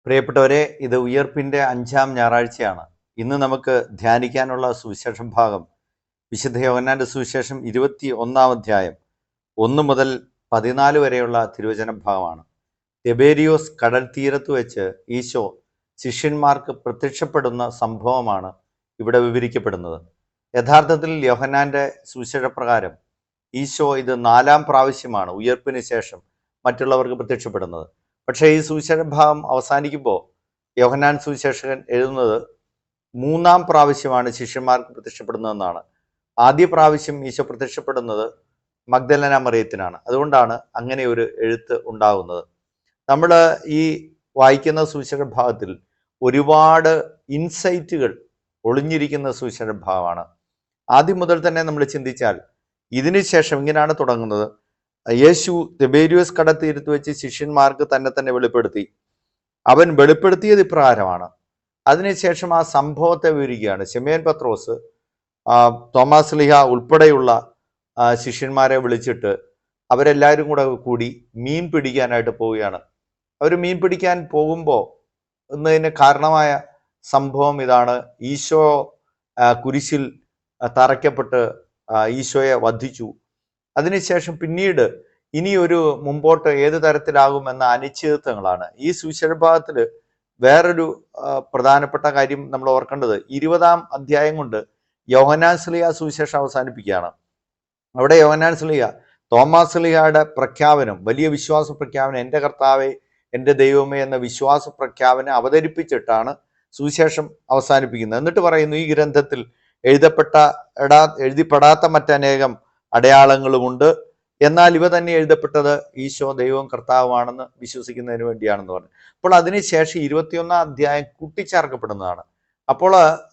പ്രിയപ്പെട്ടവരെ, ഇത് ഉയർപ്പിൻ്റെ 5-ാം ഞായറാഴ്ചയാണ്. ഇന്ന് നമുക്ക് ധ്യാനിക്കാനുള്ള സുവിശേഷ ഭാഗം വിശുദ്ധ യോഹന്നാന്റെ സുവിശേഷം 21-ാം അധ്യായം 1 മുതൽ 14 വരെയുള്ള തിരുവചന ഭാഗമാണ്. തിബേരിയോസ് കടൽ തീരത്ത് വെച്ച് ഈശോ ശിഷ്യന്മാർക്ക് പ്രത്യക്ഷപ്പെടുന്ന സംഭവമാണ് ഇവിടെ വിവരിക്കപ്പെടുന്നത്. യഥാർത്ഥത്തിൽ യോഹന്നാന്റെ സുവിശേഷ പ്രകാരം ഈശോ ഇത് 4-ാം പ്രാവശ്യമാണ് ഉയർപ്പിന് ശേഷം മറ്റുള്ളവർക്ക് പ്രത്യക്ഷപ്പെടുന്നത്. പക്ഷേ ഈ സുവിശേഷ ഭാഗം അവസാനിക്കുമ്പോൾ യോഹന്നാൻ സുവിശേഷകൻ എഴുതുന്നത് 3-ാം പ്രാവശ്യമാണ് ശിഷ്യന്മാർക്ക് പ്രത്യക്ഷപ്പെടുന്നതെന്നാണ്. ആദ്യ പ്രാവശ്യം ഈശോ പ്രത്യക്ഷപ്പെടുന്നത് മഗ്ദലന മറിയത്തിനാണ്. അതുകൊണ്ടാണ് അങ്ങനെ ഒരു എഴുത്ത് ഉണ്ടാകുന്നത്. നമ്മൾ ഈ വായിക്കുന്ന സുവിശേഷ ഭാഗത്തിൽ ഒരുപാട് ഇൻസൈറ്റുകൾ ഒളിഞ്ഞിരിക്കുന്ന സുവിശേഷ ഭാഗമാണ്. ആദ്യം മുതൽ തന്നെ നമ്മൾ ചിന്തിച്ചാൽ ഇതിനു ശേഷം ഇങ്ങനെയാണ് തുടങ്ങുന്നത്. യേശു തിബേരിയോസ് കടൽത്തീരത്ത് വെച്ച് ശിഷ്യന്മാർക്ക് തന്നെ വെളിപ്പെടുത്തി. അവൻ വെളിപ്പെടുത്തിയത് ഇപ്രകാരമാണ്. അതിനുശേഷം ആ സംഭവത്തെ വിവരിക്കുകയാണ്. ശിമയോൻ പത്രോസ്, തോമാസ് ലീഹ ഉൾപ്പെടെയുള്ള ശിഷ്യന്മാരെ വിളിച്ചിട്ട് അവരെല്ലാവരും കൂടി മീൻ പിടിക്കാനായിട്ട് പോവുകയാണ്. അവർ മീൻ പിടിക്കാൻ പോകുമ്പോൾ എന്നതിന് കാരണമായ സംഭവം ഇതാണ്. ഈശോ കുരിശിൽ തറയ്ക്കപ്പെട്ട് ഈശോയെ വധിച്ചു. അതിനുശേഷം പിന്നീട് ഇനിയൊരു മുമ്പോട്ട് ഏത് തരത്തിലാകുമെന്ന അനിശ്ചിതത്വങ്ങളാണ്. ഈ സുവിശേഷ ഭാഗത്തിൽ വേറൊരു പ്രധാനപ്പെട്ട കാര്യം നമ്മൾ ഓർക്കേണ്ടത്, 20-ാം അധ്യായം കൊണ്ട് യോഹന്നാൻ സ്ലീഹ സുവിശേഷം അവസാനിപ്പിക്കുകയാണ്. അവിടെ യോഹന്നാൻ സ്ലീഹ തോമാസ് സ്ലീഹയുടെ പ്രഖ്യാപനം, വലിയ വിശ്വാസ പ്രഖ്യാപനം, എൻ്റെ കർത്താവേ എൻ്റെ ദൈവമേ എന്ന വിശ്വാസ പ്രഖ്യാപനം അവതരിപ്പിച്ചിട്ടാണ് സുവിശേഷം അവസാനിപ്പിക്കുന്നത്. എന്നിട്ട് പറയുന്നു, ഈ ഗ്രന്ഥത്തിൽ എഴുതിപ്പെടാത്ത മറ്റനേകം അടയാളങ്ങളുമുണ്ട്, എന്നാൽ ഇവ തന്നെ എഴുതപ്പെട്ടത് ഈശോ ദൈവവും കർത്താവുമാണെന്ന് വിശ്വസിക്കുന്നതിന് വേണ്ടിയാണെന്ന് പറഞ്ഞു. അപ്പോൾ അതിനുശേഷം 21-ാം അധ്യായം കൂട്ടിച്ചേർക്കപ്പെടുന്നതാണ്. അപ്പോൾ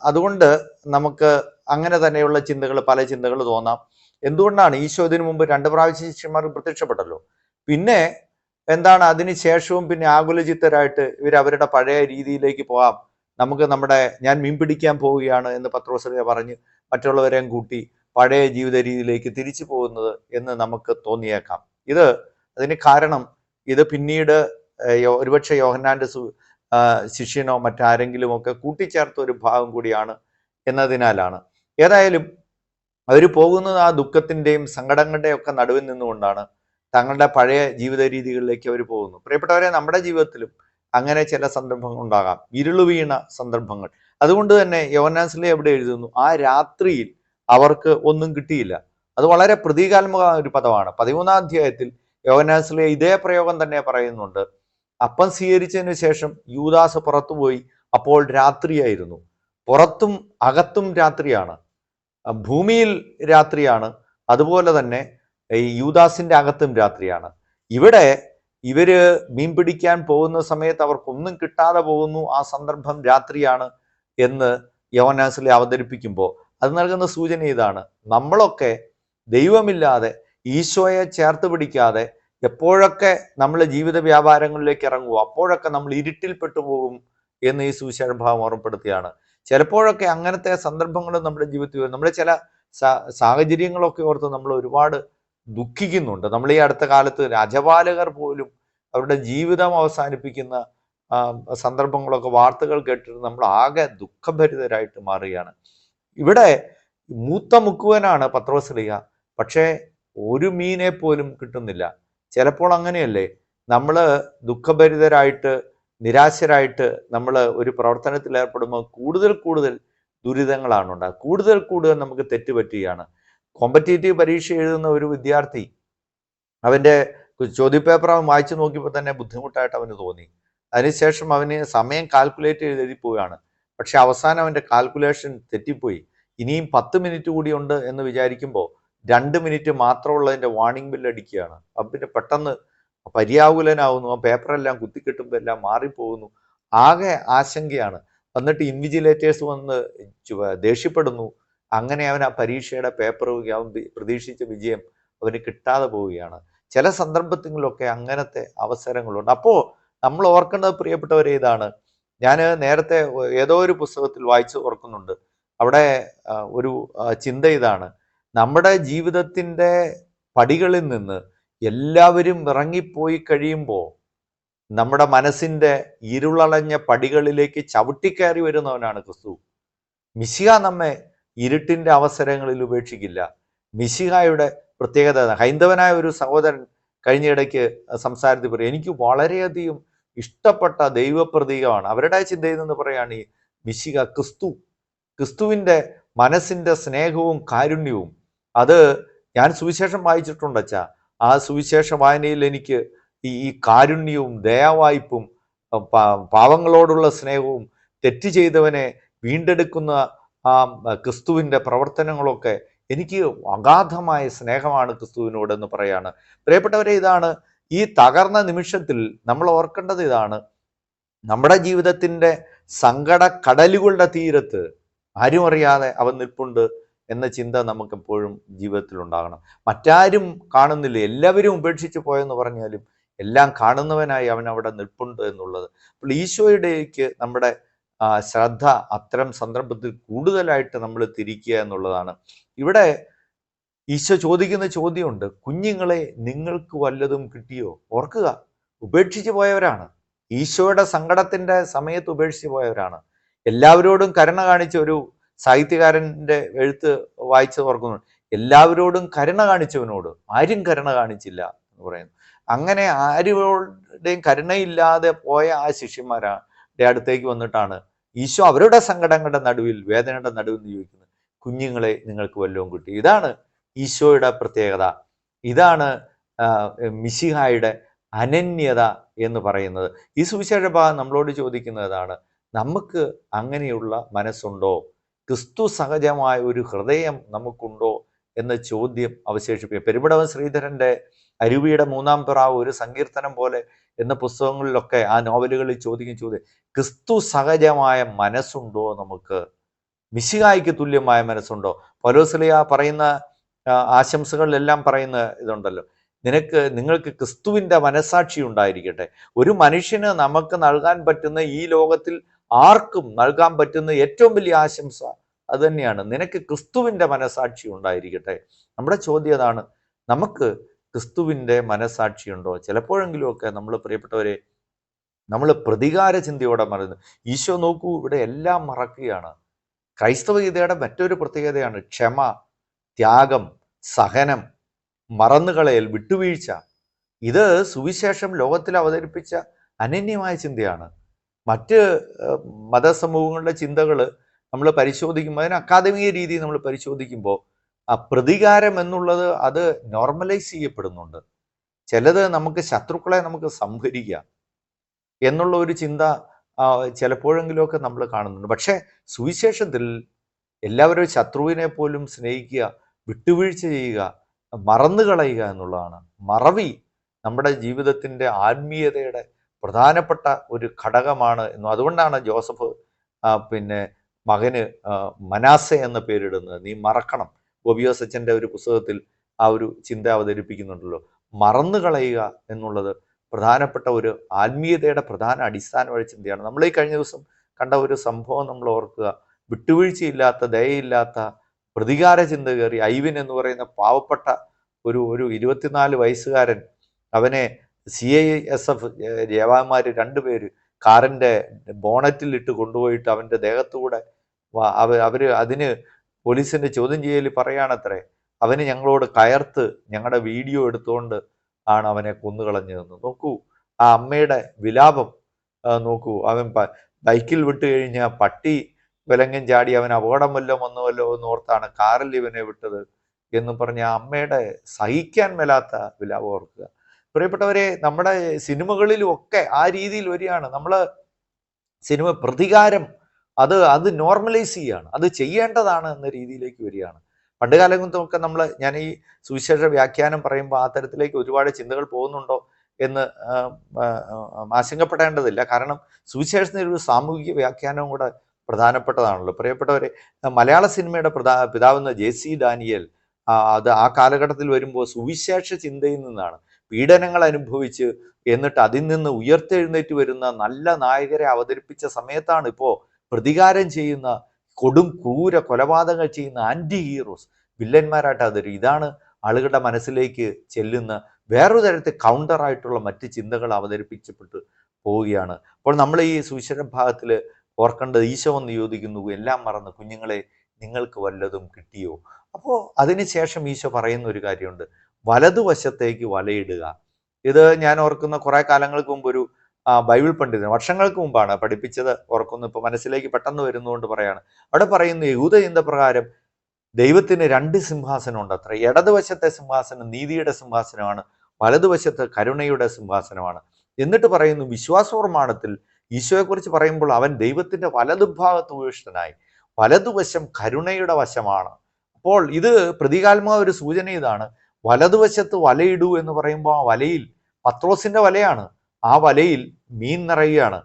അതുകൊണ്ട് നമുക്ക് അങ്ങനെ തന്നെയുള്ള പല ചിന്തകൾ തോന്നാം. എന്തുകൊണ്ടാണ് ഈശോ ഇതിനു മുമ്പ് 2 പ്രാവശ്യം ശിഷ്യന്മാർക്ക് പ്രത്യക്ഷപ്പെട്ടല്ലോ, പിന്നെ എന്താണ് അതിനുശേഷവും പിന്നെ ആകുലചിത്തരായിട്ട് അവരുടെ പഴയ രീതിയിലേക്ക് പോകാം, നമുക്ക് ഞാൻ മീൻ പിടിക്കാൻ പോവുകയാണ് എന്ന് പത്രോസ് പറഞ്ഞ് മറ്റുള്ളവരെയും കൂട്ടി പഴയ ജീവിത രീതിയിലേക്ക് തിരിച്ചു പോകുന്നത് എന്ന് നമുക്ക് തോന്നിയേക്കാം. അതിന് കാരണം ഇത് പിന്നീട് ഒരുപക്ഷെ യോഹന്നാന്റെ ശിഷ്യനോ മറ്റാരെങ്കിലും ഒക്കെ കൂട്ടിച്ചേർത്ത ഒരു ഭാഗം കൂടിയാണ് എന്നതിനാലാണ്. ഏതായാലും അവർ പോകുന്നത് ആ ദുഃഖത്തിൻ്റെയും സങ്കടങ്ങളുടെയും ഒക്കെ നടുവിൽ നിന്നുകൊണ്ടാണ്. തങ്ങളുടെ പഴയ ജീവിത രീതികളിലേക്ക് അവർ പോകുന്നു. പ്രിയപ്പെട്ടവരെ, നമ്മുടെ ജീവിതത്തിലും അങ്ങനെ ചില സന്ദർഭങ്ങൾ ഉണ്ടാകാം, ഇരുളുവീണ സന്ദർഭങ്ങൾ. അതുകൊണ്ട് തന്നെ യോഹന്നാൻ സ്ലീഹ എവിടെ എഴുതുന്നു, ആ രാത്രിയിൽ അവർക്ക് ഒന്നും കിട്ടിയില്ല. അത് വളരെ പ്രതീകാത്മക ഒരു പദമാണ്. 13-ാം അധ്യായത്തിൽ യോഹന്നാൻ സ്ലീഹ ഇതേ പ്രയോഗം തന്നെ പറയുന്നുണ്ട്. അപ്പം സ്വീകരിച്ചതിന് ശേഷം യൂദാസ് പുറത്തുപോയി, അപ്പോൾ രാത്രിയായിരുന്നു. പുറത്തും അകത്തും രാത്രിയാണ്, ഭൂമിയിൽ രാത്രിയാണ്, അതുപോലെ തന്നെ ഈ യൂദാസിന്റെ അകത്തും രാത്രിയാണ്. ഇവിടെ ഇവര് മീൻ പിടിക്കാൻ പോകുന്ന സമയത്ത് അവർക്കൊന്നും കിട്ടാതെ പോകുന്നു, ആ സന്ദർഭം രാത്രിയാണ് എന്ന് യോഹന്നാൻ സ്ലീഹ അവതരിപ്പിക്കുമ്പോൾ അത് നൽകുന്ന സൂചന ഇതാണ്. നമ്മളൊക്കെ ദൈവമില്ലാതെ ഈശോയെ ചേർത്ത് പിടിക്കാതെ എപ്പോഴൊക്കെ നമ്മൾ ജീവിത വ്യാപാരങ്ങളിലേക്ക് ഇറങ്ങുമോ അപ്പോഴൊക്കെ നമ്മൾ ഇരുട്ടിൽപ്പെട്ടു പോകും എന്ന് ഈ സുവിശേഷ ഭാഗം ഓർമ്മപ്പെടുത്തുകയാണ്. ചിലപ്പോഴൊക്കെ അങ്ങനത്തെ സന്ദർഭങ്ങൾ നമ്മുടെ ജീവിതത്തിൽ വരും. നമ്മുടെ ചില സാഹചര്യങ്ങളൊക്കെ ഓർത്ത് നമ്മൾ ഒരുപാട് ദുഃഖിക്കുന്നുണ്ട്. നമ്മൾ ഈ അടുത്ത കാലത്ത് രാജപാലകർ പോലും അവരുടെ ജീവിതം അവസാനിപ്പിക്കുന്ന സന്ദർഭങ്ങളൊക്കെ വാർത്തകൾ കേട്ടിട്ട് നമ്മൾ ആകെ ദുഃഖഭരിതരായിട്ട് മാറുകയാണ്. ഇവിടെ മൂത്ത മുക്കുവനാണ് പത്രോസ് ലീഹ, പക്ഷേ ഒരു മീനെ പോലും കിട്ടുന്നില്ല. ചിലപ്പോൾ അങ്ങനെയല്ലേ, നമ്മൾ ദുഃഖഭരിതരായിട്ട് നിരാശരായിട്ട് നമ്മൾ ഒരു പ്രവർത്തനത്തിൽ ഏർപ്പെടുമ്പോൾ കൂടുതൽ ദുരിതങ്ങളാണ് ഉണ്ടാകുക, കൂടുതൽ നമുക്ക് തെറ്റുപറ്റുകയാണ്. കോമ്പറ്റേറ്റീവ് പരീക്ഷ എഴുതുന്ന ഒരു വിദ്യാർത്ഥി അവൻ്റെ ചോദ്യപേപ്പർ അവൻ വായിച്ചു നോക്കിയപ്പോൾ തന്നെ ബുദ്ധിമുട്ടായിട്ട് അവന് തോന്നി. അതിനുശേഷം അവന് സമയം കാൽക്കുലേറ്റ് എഴുതി പോവുകയാണ്. പക്ഷെ അവസാനം അവൻ്റെ കാൽക്കുലേഷൻ തെറ്റിപ്പോയി. ഇനിയും 10 മിനിറ്റ് കൂടി ഉണ്ട് എന്ന് വിചാരിക്കുമ്പോൾ 2 മിനിറ്റ് മാത്രമുള്ളതിൻ്റെ വാർണിംഗ് ബില്ല് അടിക്കുകയാണ്. അപ്പം പിന്നെ പെട്ടെന്ന് പര്യാകുലനാവുന്നു. ആ പേപ്പറെല്ലാം കുത്തിക്കെട്ടുമ്പോൾ എല്ലാം മാറിപ്പോകുന്നു. ആകെ ആശങ്കയാണ്. എന്നിട്ട് ഇൻവിജിലേറ്റേഴ്സ് വന്ന് ദേഷ്യപ്പെടുന്നു. അങ്ങനെ അവൻ ആ പരീക്ഷയുടെ പേപ്പർ അവൻ പ്രതീക്ഷിച്ച വിജയം അവന് കിട്ടാതെ പോവുകയാണ്. ചില സന്ദർഭങ്ങളിലൊക്കെ അങ്ങനത്തെ അവസരങ്ങളുണ്ട്. അപ്പോൾ നമ്മൾ ഓർക്കേണ്ടത്, പ്രിയപ്പെട്ടവരെ, ഇതാണ്. ഞാൻ നേരത്തെ ഏതോ ഒരു പുസ്തകത്തിൽ വായിച്ച് ഓർക്കുന്നുണ്ട്. അവിടെ ഒരു ചിന്ത ഇതാണ്: നമ്മുടെ ജീവിതത്തിൻ്റെ പടികളിൽ നിന്ന് എല്ലാവരും ഇറങ്ങിപ്പോയി കഴിയുമ്പോൾ നമ്മുടെ മനസ്സിൻ്റെ ഇരുളളഞ്ഞ പടികളിലേക്ക് ചവിട്ടിക്കയറി വരുന്നവനാണ് ക്രിസ്തു. മിശിഹ നമ്മെ ഇരുട്ടിൻ്റെ അവസരങ്ങളിൽ ഉപേക്ഷിക്കില്ല. മിശിഹായുടെ പ്രത്യേകത, ഹൈന്ദവനായ ഒരു സഹോദരൻ കഴിഞ്ഞിടയ്ക്ക് സംസാരത്തിൽ പറയും, എനിക്ക് വളരെയധികം ഇഷ്ടപ്പെട്ട ദൈവപ്രതീകമാണ്, അവരുടെ ചിന്തയിൽ നിന്ന് പറയുകയാണ് ഈ മിശിഹ, ക്രിസ്തുവിൻ്റെ മനസ്സിൻ്റെ സ്നേഹവും കാരുണ്യവും. അത് ഞാൻ സുവിശേഷം വായിച്ചിട്ടുണ്ട് അച്ഛാ. ആ സുവിശേഷ വായനയിൽ എനിക്ക് ഈ കാരുണ്യവും ദയാവായ്പും പാവങ്ങളോടുള്ള സ്നേഹവും തെറ്റ് ചെയ്തവനെ വീണ്ടെടുക്കുന്ന ആ ക്രിസ്തുവിൻ്റെ പ്രവർത്തനങ്ങളൊക്കെ എനിക്ക് അഗാധമായ സ്നേഹമാണ് ക്രിസ്തുവിനോടെന്ന് പറയാണ്. പ്രിയപ്പെട്ടവരെ, ഇതാണ് ഈ തകർന്ന നിമിഷത്തിൽ നമ്മൾ ഓർക്കേണ്ടത്. ഇതാണ് നമ്മുടെ ജീവിതത്തിൻ്റെ സങ്കട കടലുകളുടെ തീരത്ത് ആരും അറിയാതെ അവൻ നിൽപ്പുണ്ട് എന്ന ചിന്ത നമുക്കെപ്പോഴും ജീവിതത്തിൽ ഉണ്ടാകണം. മറ്റാരും കാണുന്നില്ല, എല്ലാവരും ഉപേക്ഷിച്ച് പോയെന്ന് പറഞ്ഞാലും എല്ലാം കാണുന്നവനായി അവൻ അവിടെ നിൽപ്പുണ്ട് എന്നുള്ളത്. അപ്പോൾ ഈശോയിലേക്ക് നമ്മുടെ ശ്രദ്ധ അത്തരം സന്ദർഭത്തിൽ കൂടുതലായിട്ട് നമ്മൾ തിരിക്കുക എന്നുള്ളതാണ്. ഇവിടെ ഈശോ ചോദിക്കുന്ന ചോദ്യമുണ്ട്, കുഞ്ഞുങ്ങളെ നിങ്ങൾക്ക് വല്ലതും കിട്ടിയോ? ഓർക്കുക, ഉപേക്ഷിച്ച് പോയവരാണ്, ഈശോയുടെ സങ്കടത്തിൻ്റെ സമയത്ത് ഉപേക്ഷിച്ച് പോയവരാണ്. എല്ലാവരോടും കരുണ കാണിച്ച ഒരു സാഹിത്യകാരൻ്റെ എഴുത്ത് വായിച്ച് ഓർക്കുന്നു, എല്ലാവരോടും കരുണ കാണിച്ചവനോട് ആരും കരുണ കാണിച്ചില്ല എന്ന് പറയുന്നു. അങ്ങനെ ആരുടെയും കരുണയില്ലാതെ പോയ ആ ശിഷ്യന്മാരുടെ അടുത്തേക്ക് വന്നിട്ടാണ് ഈശോ അവരുടെ സങ്കടങ്ങളുടെ നടുവിൽ, വേദനയുടെ നടുവിൽ ചോദിക്കുന്നത്, കുഞ്ഞുങ്ങളെ നിങ്ങൾക്ക് വല്ലതും കിട്ടി? ഇതാണ് ഈശോയുടെ പ്രത്യേകത, ഇതാണ് മിശിഹായുടെ അനന്യത എന്ന് പറയുന്നത്. ഈ സുവിശേഷ ഭാഗം നമ്മളോട് ചോദിക്കുന്നതാണ്, നമുക്ക് അങ്ങനെയുള്ള മനസ്സുണ്ടോ? ക്രിസ്തു സഹജമായ ഒരു ഹൃദയം നമുക്കുണ്ടോ എന്ന ചോദ്യം അവശേഷിപ്പിക്കും. പെരുമ്പടവൻ ശ്രീധരൻ്റെ അരുവിയുടെ മൂന്നാം പിറാവ്, ഒരു സങ്കീർത്തനം പോലെ എന്ന പുസ്തകങ്ങളിലൊക്കെ, ആ നോവലുകളിൽ ചോദിക്കും ചോദ്യം, ക്രിസ്തു സഹജമായ മനസ്സുണ്ടോ നമുക്ക്? മിശിഹായ്ക്ക് തുല്യമായ മനസ്സുണ്ടോ? പൗലോസ്ലീഹ പറയുന്ന ആശംസകളിലെല്ലാം പറയുന്ന ഇതുണ്ടല്ലോ, നിങ്ങൾക്ക് ക്രിസ്തുവിൻ്റെ മനസാക്ഷി ഉണ്ടായിരിക്കട്ടെ. ഒരു മനുഷ്യന് നമുക്ക് നൽകാൻ പറ്റുന്ന, ഈ ലോകത്തിൽ ആർക്കും നൽകാൻ പറ്റുന്ന ഏറ്റവും വലിയ ആശംസ അത് തന്നെയാണ്, നിനക്ക് ക്രിസ്തുവിൻ്റെ മനസാക്ഷി ഉണ്ടായിരിക്കട്ടെ. നമ്മുടെ ചോദ്യം അതാണ്, നമുക്ക് ക്രിസ്തുവിൻ്റെ മനസാക്ഷിയുണ്ടോ? ചിലപ്പോഴെങ്കിലുമൊക്കെ നമ്മൾ, പ്രിയപ്പെട്ടവരെ, നമ്മൾ പ്രതികാര ചിന്തയോടെ മറന്നു. ഈശോ നോക്കൂ, ഇവിടെ എല്ലാം മറക്കുകയാണ്. ക്രൈസ്തവ ഗീതയുടെ മറ്റൊരു പ്രത്യേകതയാണ് ക്ഷമ, ത്യാഗം, സഹനം, മറന്നുകളയൽ, വിട്ടുവീഴ്ച. ഇത് സുവിശേഷം ലോകത്തിൽ അവതരിപ്പിച്ച അനന്യമായ ചിന്തയാണ്. മറ്റ് മതസമൂഹങ്ങളുടെ ചിന്തകൾ നമ്മൾ പരിശോധിക്കുമ്പോൾ, അതിന് അക്കാദമിക രീതി നമ്മൾ പരിശോധിക്കുമ്പോൾ, ആ പ്രതികാരം എന്നുള്ളത് അത് നോർമലൈസ് ചെയ്യപ്പെടുന്നുണ്ട്. ചിലത് നമുക്ക് ശത്രുക്കളെ നമുക്ക് സംഹരിക്കാം എന്നുള്ള ഒരു ചിന്ത ചിലപ്പോഴെങ്കിലുമൊക്കെ നമ്മൾ കാണുന്നുണ്ട്. പക്ഷേ സുവിശേഷത്തിൽ എല്ലാവരും ശത്രുവിനെ പോലും സ്നേഹിക്കുക, വിട്ടുവീഴ്ച ചെയ്യുക, മറന്നു കളയുക എന്നുള്ളതാണ്. മറവി നമ്മുടെ ജീവിതത്തിൻ്റെ ആത്മീയതയുടെ പ്രധാനപ്പെട്ട ഒരു ഘടകമാണ് എന്നും, അതുകൊണ്ടാണ് ജോസഫ് മകന് മനാസെ എന്ന പേരിടുന്നത്. നീ മറക്കണം. ബോബിയോസ് അച്ഛൻ്റെ ഒരു പുസ്തകത്തിൽ ആ ഒരു ചിന്ത അവതരിപ്പിക്കുന്നുണ്ടല്ലോ. മറന്നു കളയുക എന്നുള്ളത് പ്രധാനപ്പെട്ട ഒരു ആത്മീയതയുടെ പ്രധാന അടിസ്ഥാനമായ ചിന്തയാണ്. നമ്മൾ ഈ കഴിഞ്ഞ ദിവസം കണ്ട ഒരു സംഭവം നമ്മൾ ഓർക്കുക. വിട്ടുവീഴ്ചയില്ലാത്ത, ദയയില്ലാത്ത, പ്രതികാര ചിന്ത കയറി ഐവിൻ എന്ന് പറയുന്ന പാവപ്പെട്ട ഒരു 24 വയസ്സുകാരൻ, അവനെ CISF ജവാന്മാർ 2 പേര് കാറിൻ്റെ ബോണറ്റിൽ ഇട്ട് കൊണ്ടുപോയിട്ട് അവൻ്റെ ദേഹത്തുകൂടെ അവർ അതിന് പോലീസിൻ്റെ ചോദ്യം ചെയ്യൽ പറയാണത്രേ, അവന് ഞങ്ങളോട് കയർത്ത് ഞങ്ങളുടെ വീഡിയോ എടുത്തുകൊണ്ട് ആണ് അവനെ കൊന്നുകളഞ്ഞതെന്ന്. നോക്കൂ ആ അമ്മയുടെ വിലാപം നോക്കൂ. അവൻ ബൈക്കിൽ വിട്ട് കഴിഞ്ഞാൽ പട്ടി വിലങ്ങൻ ചാടി അവൻ അപകടം വന്നുവല്ലോ എന്ന് ഓർത്താണ് കാറിൽ ഇവനെ വിട്ടത് എന്ന് പറഞ്ഞ ആ അമ്മയുടെ സഹിക്കാൻ മേലാത്ത വിലാപം ഓർക്കുക. പ്രിയപ്പെട്ടവരെ, നമ്മുടെ സിനിമകളിലും ഒക്കെ ആ രീതിയിൽ വരികയാണ്. നമ്മൾ സിനിമ പ്രതികാരം അത് നോർമലൈസ് ചെയ്യുകയാണ്, അത് ചെയ്യേണ്ടതാണ് എന്ന രീതിയിലേക്ക് വരികയാണ്. പണ്ട് കാലത്തൊക്കെ ഞാൻ ഈ സുവിശേഷ വ്യാഖ്യാനം പറയുമ്പോൾ ആ തരത്തിലേക്ക് ഒരുപാട് ചിന്തകൾ പോകുന്നുണ്ടോ എന്ന് ആശങ്കപ്പെടേണ്ടതില്ല. കാരണം സുവിശേഷത്തിന് ഒരു സാമൂഹിക വ്യാഖ്യാനവും കൂടെ പ്രധാനപ്പെട്ടതാണല്ലോ. പ്രിയപ്പെട്ടവരെ, മലയാള സിനിമയുടെ പിതാവെന്ന JC ഡാനിയേൽ അത് ആ കാലഘട്ടത്തിൽ വരുമ്പോൾ സുവിശേഷ ചിന്തയിൽ നിന്നാണ്, പീഡനങ്ങൾ അനുഭവിച്ച് എന്നിട്ട് അതിൽ നിന്ന് ഉയർത്തെഴുന്നേറ്റ് വരുന്ന നല്ല നായകരെ അവതരിപ്പിച്ച സമയത്താണ് ഇപ്പോൾ പ്രതികാരം ചെയ്യുന്ന, കൊടും ക്രൂര കൊലപാതകങ്ങൾ ചെയ്യുന്ന ആൻറ്റി ഹീറോസ്, വില്ലന്മാരായിട്ട് അവതരിക്കും. ഇതാണ് ആളുകളുടെ മനസ്സിലേക്ക് ചെല്ലുന്ന വേറൊരു തരത്തിൽ കൗണ്ടറായിട്ടുള്ള മറ്റ് ചിന്തകൾ അവതരിപ്പിക്കപ്പെട്ട് പോവുകയാണ്. അപ്പോൾ നമ്മൾ ഈ സുവിശേഷ ഭാഗത്തിൽ ഓർക്കേണ്ടത്, ഈശോ വന്ന് ചോദിക്കുന്നു, എല്ലാം മറന്ന് കുഞ്ഞുങ്ങളെ നിങ്ങൾക്ക് വല്ലതും കിട്ടിയോ? അപ്പോൾ അതിനുശേഷം ഈശോ പറയുന്ന ഒരു കാര്യമുണ്ട്, വലതുവശത്തേക്ക് വലയിടുക. ഇത് ഞാൻ ഓർക്കുന്ന കുറെ കാലങ്ങൾക്ക് മുമ്പ് ഒരു ബൈബിൾ പണ്ഡിതൻ, വർഷങ്ങൾക്ക് മുമ്പാണ് പഠിപ്പിച്ചത്, ഓർക്കുന്നു, ഇപ്പൊ മനസ്സിലേക്ക് പെട്ടെന്ന് വരുന്നതുകൊണ്ട് പറയാണ്. അവിടെ പറയുന്നു, യഹൂദ ചിന്ത പ്രകാരം ദൈവത്തിന് 2 സിംഹാസനം ഉണ്ട് അത്ര. ഇടതുവശത്തെ സിംഹാസനം നീതിയുടെ സിംഹാസനമാണ്, വലതുവശത്ത് കരുണയുടെ സിംഹാസനമാണ്. എന്നിട്ട് പറയുന്നു, വിശ്വാസപ്രമാണത്തിൽ ഈശോയെക്കുറിച്ച് പറയുമ്പോൾ അവൻ ദൈവത്തിന്റെ വലതുഭാഗത്ത് ഉപവിഷ്ടനായി, വലതുവശം കരുണയുടെ വശമാണ്. അപ്പോൾ ഇത് പ്രതീകാത്മക ഒരു സൂചന ഇതാണ്. വലതുവശത്ത് വലയിടൂ എന്ന് പറയുമ്പോൾ ആ വലയിൽ പത്രോസിന്റെ വലയാണ്, ആ വലയിൽ മീൻ നിറയുകയാണ്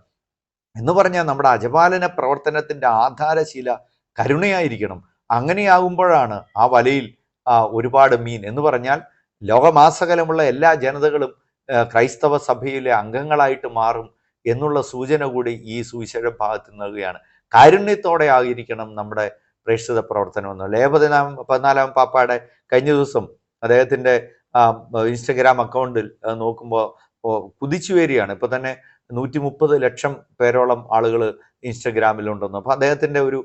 എന്ന് പറഞ്ഞാൽ നമ്മുടെ അജപാലന പ്രവർത്തനത്തിന്റെ ആധാരശീല കരുണയായിരിക്കണം. അങ്ങനെയാകുമ്പോഴാണ് ആ വലയിൽ ഒരുപാട് മീൻ എന്ന് പറഞ്ഞാൽ ലോകമാസകലമുള്ള എല്ലാ ജനതകളും ക്രൈസ്തവ സഭയിലെ അംഗങ്ങളായിട്ട് മാറും എന്നുള്ള സൂചന കൂടി ഈ സുവിശേഷ ഭാഗത്ത് നൽകുകയാണ്. കാരുണ്യത്തോടെ ആയിരിക്കണം നമ്മുടെ പ്രേക്ഷിത പ്രവർത്തനം എന്ന്. ലേ 14 പാപ്പയുടെ കഴിഞ്ഞ ദിവസം അദ്ദേഹത്തിന്റെ ഇൻസ്റ്റഗ്രാം അക്കൗണ്ടിൽ നോക്കുമ്പോൾ കുതിച്ചു വരികയാണ്. ഇപ്പൊ തന്നെ 130 ലക്ഷം പേരോളം ആളുകൾ ഇൻസ്റ്റഗ്രാമിലുണ്ടെന്ന്. അപ്പൊ അദ്ദേഹത്തിന്റെ ഒരു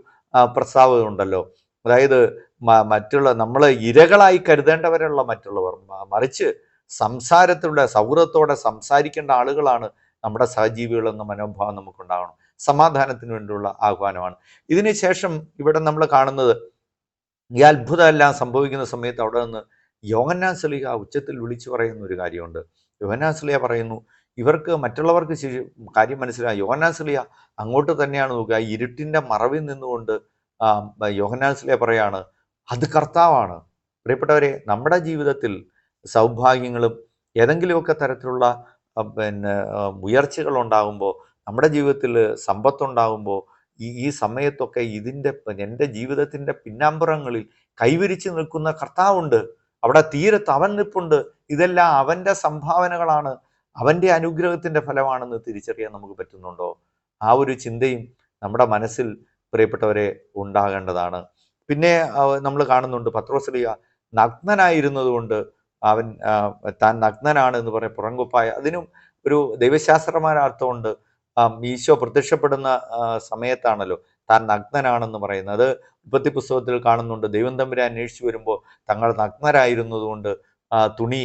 പ്രസ്താവന ഉണ്ടല്ലോ, അതായത് മറ്റുള്ള നമ്മളെ ഇരകളായി കരുതേണ്ടവരുള്ള മറ്റുള്ളവർ, മറിച്ച് സംസാരത്തിലൂടെ സൗഹൃദത്തോടെ സംസാരിക്കേണ്ട ആളുകളാണ് നമ്മുടെ സഹജീവികൾ എന്ന മനോഭാവം നമുക്കുണ്ടാകണം. സമാധാനത്തിന് വേണ്ടിയുള്ള ആഹ്വാനമാണ്. ഇതിനുശേഷം ഇവിടെ നമ്മൾ കാണുന്നത്, ഈ അത്ഭുതം എല്ലാം സംഭവിക്കുന്ന സമയത്ത് അവിടെ നിന്ന് യോഹന്നാൻ സ്ലീഹ ഉച്ചത്തിൽ വിളിച്ചു പറയുന്ന ഒരു കാര്യമുണ്ട്. യോഹന്നാൻ സ്ലീഹ പറയുന്നു, ഇവർക്ക് മറ്റുള്ളവർക്ക് കാര്യം മനസ്സിലായി. യോഹന്നാൻ സ്ലീഹ അങ്ങോട്ട് തന്നെയാണ് നോക്കുക. ഇരുട്ടിന്റെ മറവിൽ നിന്നുകൊണ്ട് യോഹന്നാൻ സ്ലീഹ പറയാണ്, അത് കർത്താവാണ്. പ്രിയപ്പെട്ടവരെ, നമ്മുടെ ജീവിതത്തിൽ സൗഭാഗ്യങ്ങളും ഏതെങ്കിലുമൊക്കെ തരത്തിലുള്ള ഉയർച്ചകൾ ഉണ്ടാകുമ്പോൾ, നമ്മുടെ ജീവിതത്തിൽ സമ്പത്തുണ്ടാകുമ്പോൾ, ഈ സമയത്തൊക്കെ എൻ്റെ ജീവിതത്തിൻ്റെ പിന്നാമ്പുറങ്ങളിൽ കൈവിരിച്ച് നിൽക്കുന്ന കർത്താവുണ്ട്, അവിടെ തീരത്ത് അവൻ നിൽപ്പുണ്ട്. ഇതെല്ലാം അവൻ്റെ സംഭാവനകളാണ്, അവൻ്റെ അനുഗ്രഹത്തിൻ്റെ ഫലമാണെന്ന് തിരിച്ചറിയാൻ നമുക്ക് പറ്റുന്നുണ്ടോ? ആ ഒരു ചിന്തയും നമ്മുടെ മനസ്സിൽ പ്രിയപ്പെട്ടവരെ ഉണ്ടാകേണ്ടതാണ്. പിന്നെ നമ്മൾ കാണുന്നുണ്ട്, പത്രോസ് ശ്ലീഹ നഗ്നനായിരുന്നത് കൊണ്ട് അവൻ താൻ നഗ്നനാണ് എന്ന് പറയും, പുറങ്കുപ്പായ. അതിനും ഒരു ദൈവശാസ്ത്രമായ അർത്ഥമുണ്ട്. ഈശോ പ്രത്യക്ഷപ്പെടുന്ന സമയത്താണല്ലോ താൻ നഗ്നനാണെന്ന് പറയുന്നത്. അത് ഉൽപ്പത്തി പുസ്തകത്തിൽ കാണുന്നുണ്ട്. ദൈവം തമ്പുരാൻ അന്വേഷിച്ചു വരുമ്പോൾ തങ്ങൾ നഗ്നരായിരുന്നതുകൊണ്ട് തുണി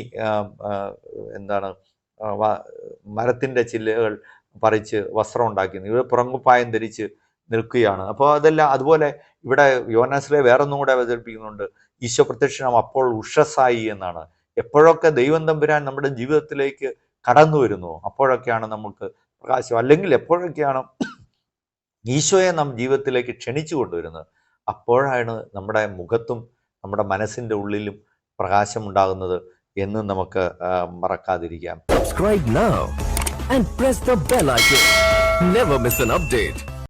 മരത്തിന്റെ ചില്ലകൾ പറിച്ച് വസ്ത്രം ഉണ്ടാക്കി, ഇവിടെ പുറങ്കുപ്പായം ധരിച്ച് നിൽക്കുകയാണ്. അപ്പോൾ അതെല്ലാം അതുപോലെ ഇവിടെ യോഹന്നാൻ സ്ലീഹ വേറൊന്നും കൂടെ അവതരിപ്പിക്കുന്നുണ്ട്. ഈശോ പ്രത്യക്ഷനാം അപ്പോൾ ഉഷസ്സായി എന്നാണ്. എപ്പോഴൊക്കെ ദൈവം തമ്പുരാൻ നമ്മുടെ ജീവിതത്തിലേക്ക് കടന്നു വരുന്നു അപ്പോഴൊക്കെയാണ് നമുക്ക് പ്രകാശം. അല്ലെങ്കിൽ എപ്പോഴൊക്കെയാണ് ഈശോയെ നാം ജീവിതത്തിലേക്ക് ക്ഷണിച്ചു കൊണ്ടുവരുന്നത്, അപ്പോഴാണ് നമ്മുടെ മുഖത്തും നമ്മുടെ മനസ്സിൻ്റെ ഉള്ളിലും പ്രകാശം ഉണ്ടാകുന്നത് എന്ന് നമുക്ക് മറക്കാതിരിക്കാം. Subscribe now and press the bell icon. Never miss an update.